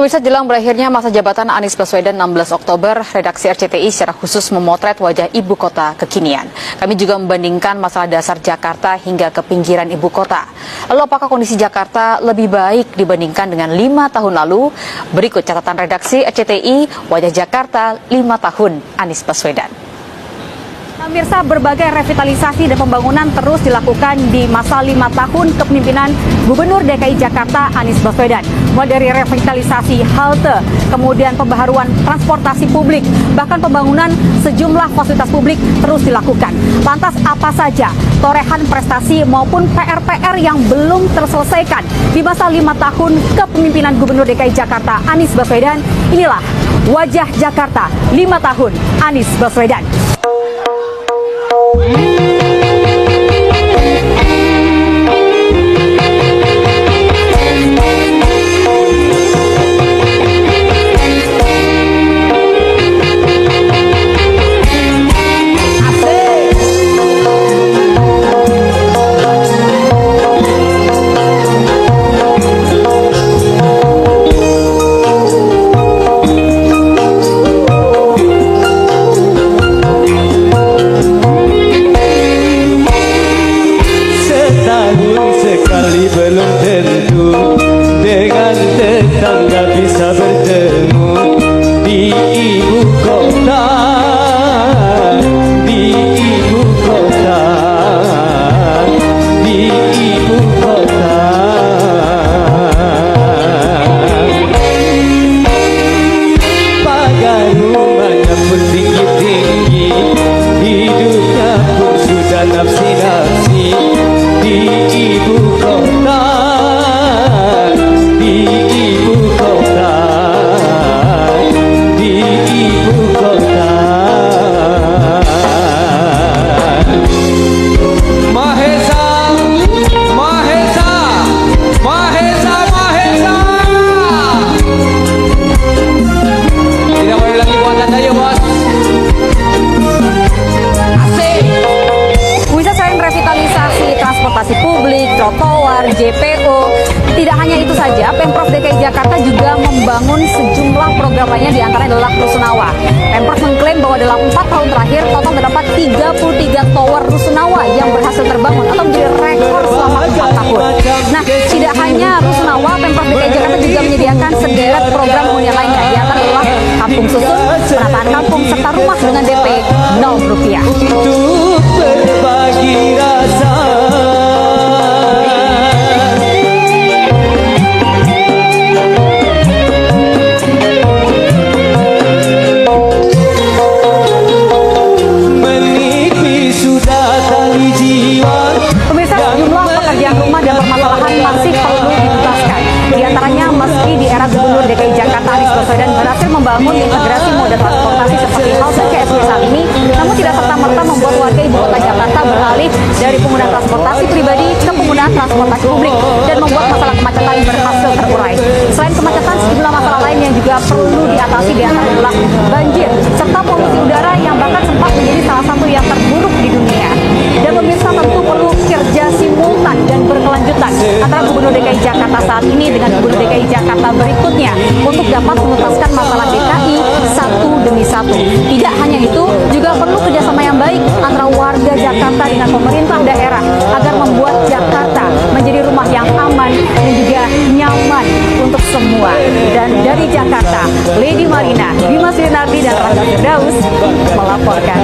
Pemirsa, jelang berakhirnya masa jabatan Anies Baswedan 16 Oktober, redaksi RCTI secara khusus memotret wajah ibu kota kekinian. Kami juga membandingkan masalah dasar Jakarta hingga ke pinggiran ibu kota. Lalu apakah kondisi Jakarta lebih baik dibandingkan dengan 5 tahun lalu? Berikut catatan redaksi RCTI, wajah Jakarta 5 tahun Anies Baswedan. Pemirsa, berbagai revitalisasi dan pembangunan terus dilakukan di masa 5 tahun kepemimpinan Gubernur DKI Jakarta Anies Baswedan. Mulai dari revitalisasi halte, kemudian pembaharuan transportasi publik, bahkan pembangunan sejumlah fasilitas publik terus dilakukan. Lantas apa saja torehan prestasi maupun PR-PR yang belum terselesaikan di masa 5 tahun kepemimpinan Gubernur DKI Jakarta Anies Baswedan? Inilah wajah Jakarta 5 tahun Anies Baswedan. Sekali belum tentu dengan tetangga bisa bertemu di ibu kota, di ibu kota, di ibu kota. Pagar rumahnya pun tinggi-tinggi, hidupnya pun sudah nafsi-nafsi. Di ibu kota, di ibu kota, di ibu kota. Mahesa, Mahesa, Mahesa, Mahesa. Tidak boleh lagi buat anda ya bos. Transportasi publik, trotoar, JPO. Tidak hanya itu saja, Pemprov DKI Jakarta juga membangun sejumlah program lainnya, diantaranya adalah Rusunawa. Pemprov mengklaim bahwa dalam 4 tahun terakhir total terdapat 33 tower Rusunawa yang berhasil terbangun atau menjadi rekor selama 4 tahun. Nah, tidak hanya Rusunawa, Pemprov DKI Jakarta juga menyediakan sederet program hunian lainnya, diantaranya adalah Kampung Susun, penataan kampung, serta rumah dengan DP 0 rupiah. Untuk berbagi rasa. Pemirsa, jumlah pekerjaan rumah dan permasalahan masih perlu dituntaskan. Di antaranya, meski di era Gubernur DKI Jakarta Anies Baswedan berhasil membangun integrasi moda transportasi seperti halte CSW saat ini, namun tidak serta-merta membuat warga ibu kota Jakarta beralih dari penggunaan transportasi pribadi ke penggunaan transportasi publik dan membuat masalah kemacetan berhasil terurai. Selain kemacetan, sejumlah masalah lain yang juga perlu diatasi, di antaranya adalah banjir serta polusi udara yang bahkan sempat menjadi salah satu yang terburuk di dunia. Dan pemirsa, tentu perlu kerja simultan dan berkelanjutan antara Gubernur DKI Jakarta saat ini dengan Gubernur DKI Jakarta berikutnya untuk dapat menuntaskan masalah DKI satu demi satu. Tidak hanya itu, juga perlu kerjasama yang baik antara warga Jakarta dengan pemerintah daerah agar membuat Jakarta menjadi rumah yang aman dan juga nyaman untuk semua. Dan dari Jakarta, Lady Marina, Dimas Rinardi, dan Rangga Firdaus melaporkan.